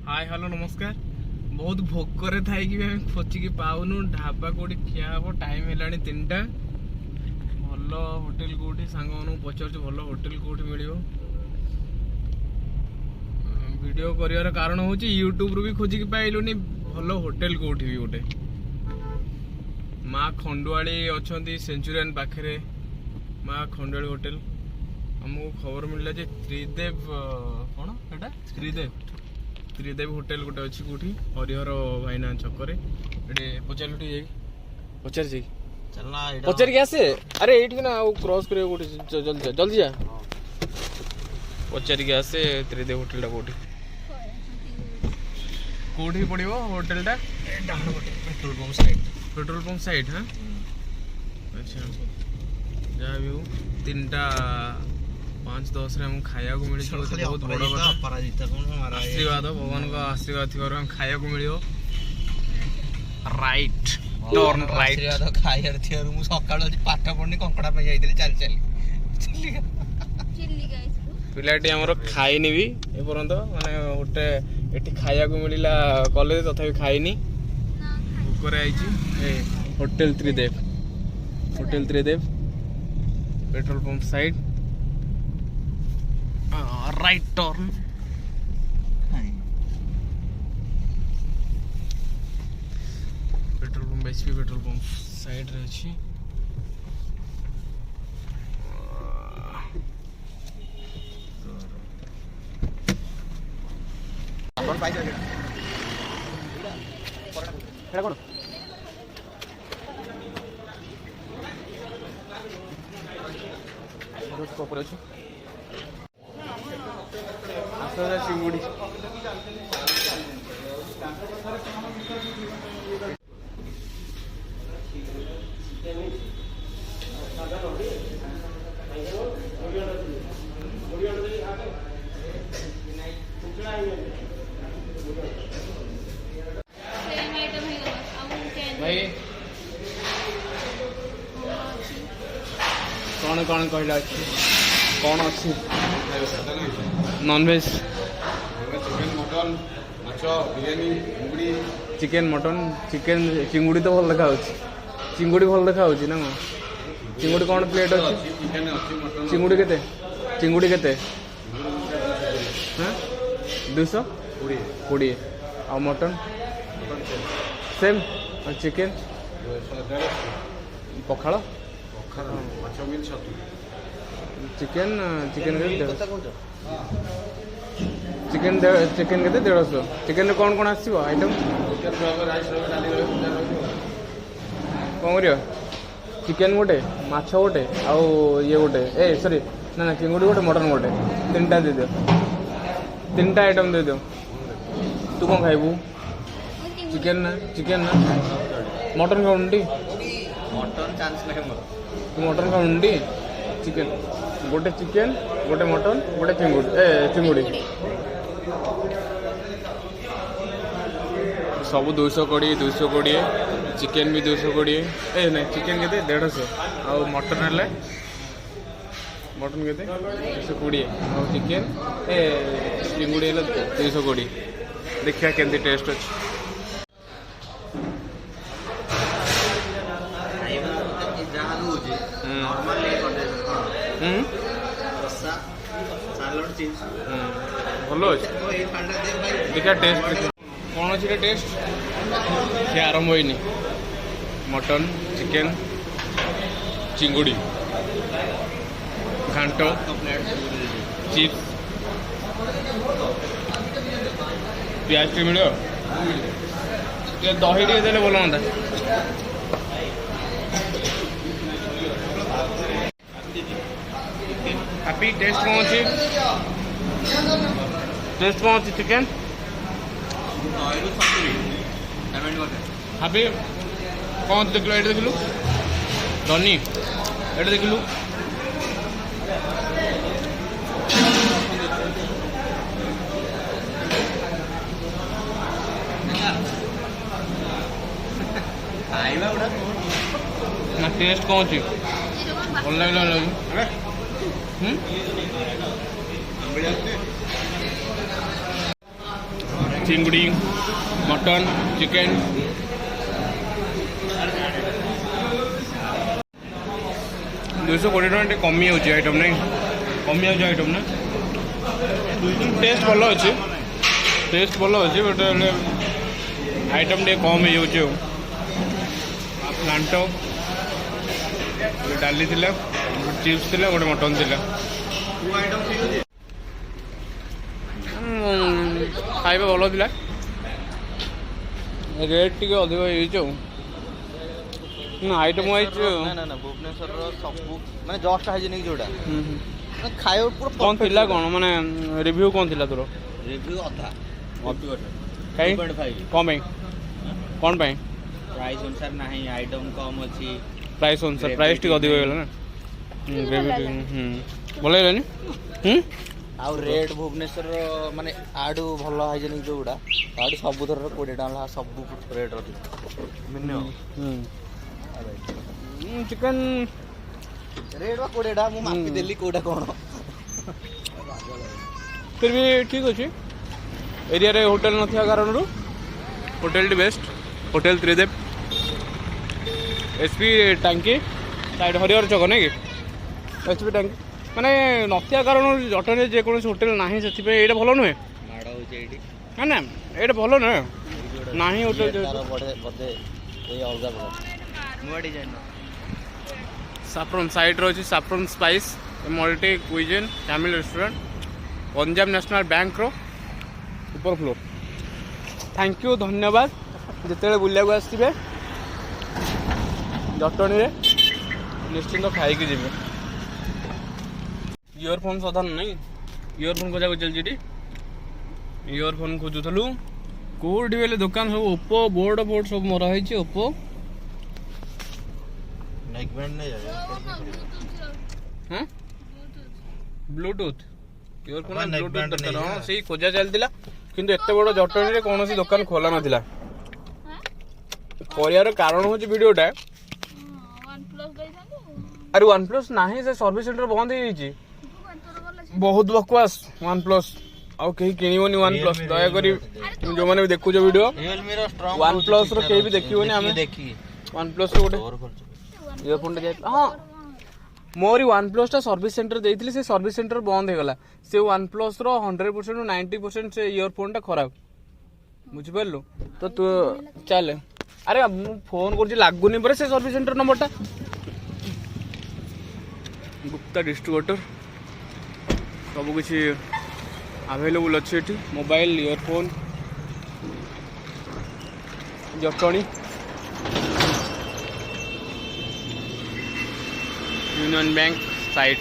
Hi hello नमस्कार। बहुत Bhokar Thai कि खोचिकी पाऊनु ढाबा कोठी खिया हम टाइम है 3टा। भल होटेल कोठी सांग मानू पचार भल होटेल कोठी मिलियो। वीडियो करियर कारण हूँ यूट्यूब रू भी खोजिकी पाइलुनी भल होटेल कोठी भी गोटे। माँ खंडुआली अच्छा सेंचुरियन पाखे माँ खंडुआली होटेल हमको खबर मिलला जे त्रिदेव कौन एटा त्रिदेव होटेल गोटे अच्छी कौटी हरिहर भाईना छकरे पचार पचार के आसे अरे ये ना क्रॉस कर जल्दी जल्दी जा पचार के आसे त्रिदेव होटेल कौटी कौटी पड़ो होटेल पेट्रोल पंप साइड हाँ अच्छा जहाँ भी हो 3टा 5:10 रे खाया को मिली बहुत बड़ा आशीर्वाद भगवान का आशीर्वाद थी हम खाया को मिलियो राइट टर्न राइट आशीर्वाद खाया थी मु सकाळ पाठ पढनी कंकड़ा पे जाइतले चल चिल्ली गाइस पिलाटी हमर खाइनी भी ए परंत माने होटे एठी खाया को मिलिला कॉलेज तथापि खाइनी करे आइची ए hotel Tridev petrol pump side right turn petrol pump HP petrol pump side रे अछि अपन पाइछ एटा कोन रोज को पर अछि चिंगुड़ी भाई कौन कौन कहला अच्छी कौन अच्छी नॉनवेज चिकेन मटन चिकेन चिंगुड़ी तो भल देखा चिंगुड़ी भल देखा ना चिंगुड़ी कौन प्लेट अच्छी चिंगुड़ी केते हाँ 220 आ मटन सेम चिकेन पखाड़ चिकेन चिकेन चिकेन चिकेन के 150 चिकेन कौन कौन आसो आइटम कौन कर चिकेन गोटे माछ गोटे आउ ये गोटे ए सॉरी ना चिंगुड़ी गोटे मटन गोटे 3टा दे दियो 3टा आइटम दे दियो तू कौन खाइबू चिकेन ना मटन खाऊंटी मटन चांस नहीं मोर तू मटन खाऊंटी चिकेन गोटे चिकेन गोटे मटन गोटे चिंगुड़ी सब 220 चिकेन भी 220 ए नहीं चिकेन के 150 आउ मटन है मटन के 220 आउ चिकेन ए चिंगुड़ी 220 देखिए केमती टेस्ट अच्छे भल अच्छे देखा टेस्ट कौन अच्छे टेस्ट सी आरंभ होनी मटन चिकेन चिंगुड़ी घांट चिप्स प्याज टी मिल दही टे देले भल हाँ हैप्पी टेस्ट कौन अच्छी चिकेन हैप्पी कौन देखल ये देखलु धनी ये देखलु ना टेस्ट कौन अच्छी भल लगे चिंगुड़ी मटन चिकेन 220 टଙ୍କା कमी जाऊँगी आइटम नहीं कमी जाऊँ आइटम ना टेस्ट भल अच्छे टेस्ट भल अच्छे बट आइटम टे कम हो जाऊँ घांट डाली थिला चिप्स थिला गोटे मटन थिला खाଇବା ଭଲ ଥିଲା ରେଟ୍ ଟିକେ ଅଧିକ ହେଇଯାଇଛି आइटम वाइज ना भुवनेश्वर सबू माने जस्ट हाइजेनिक जोड़ा खायो पूरा कौन थिला कौन माने रिव्यू कौन थिला तोर रिव्यू अधा काई 2.5 कौन पे कौन पे प्राइस अनुसार नहीं आइटम कम अच्छी प्राइस अनुसार प्राइस टी अधिक हो गेला ना ग्रेवी बोले लेनी आ रेट भुवनेश्वर माने आडू भलो हाइजेनिक जोड़ा आडू सब थर 20 टका सब रेट रखी मिनिमम चिकन रेट बा 20 टका मु मापी देली कोडा कोन फिर भी ठीक अच्छे एरिया रे होटल नथिया कारण होटल टी बेस्ट होटल त्रिदेव एसपी टांकी साइड हरिहर छक नहीं कि एसपी टांकी माने नथिया कारण जटने जेकोसी होटल ना से ये भल नुहे ना ना ये भल नुहे ना होटल साफ्रन साइड रही saffron spice multi cuisine family restaurant Punjab National Bank रो ऊपर फ्लोर थैंक यू धन्यवाद जिते बुलिया आसवे जटनी निश्चिंत खाई जी इयरफोन साधारण नहीं इयरफोन खोजा चलती इयरफोन खोजुलु कौटी बेले दुकान सब ओप्पो बोर्ड बोर्ड सब मरा है ओप्पो ब्लूटूथ इयरफोन ब्लूटूथ हाँ से खोजा चलता किंतु एत बड़ जटनी कौन दुकान खोला नाला कर कारण हूँ वीडियोटा अरे वन प्लस ना से सर्विस सेंटर बंद हो बहुत बकवास वन प्लस आउ कहीं किणवनी वन प्लस दयाकोरी जो मैंने देखुच वीडियो वन प्लस रही भी देखनी आम वन प्लस गोटे इयरफोन हाँ मोरी वन प्लस टा सर्विस सेंटर देती से सर्विस सेंटर बंद हो गला से वन प्लस 100% 90% से इयरफोन टा खराब बुझिपारू तो तू चल अरे फोन कर लगुनि पर से सर्विस सेंटर नंबर टा गुप्ता डिस्ट्रीब्यूटर सब किसी अवेलेबल अच्छे ये mobile earphone Jatni union bank site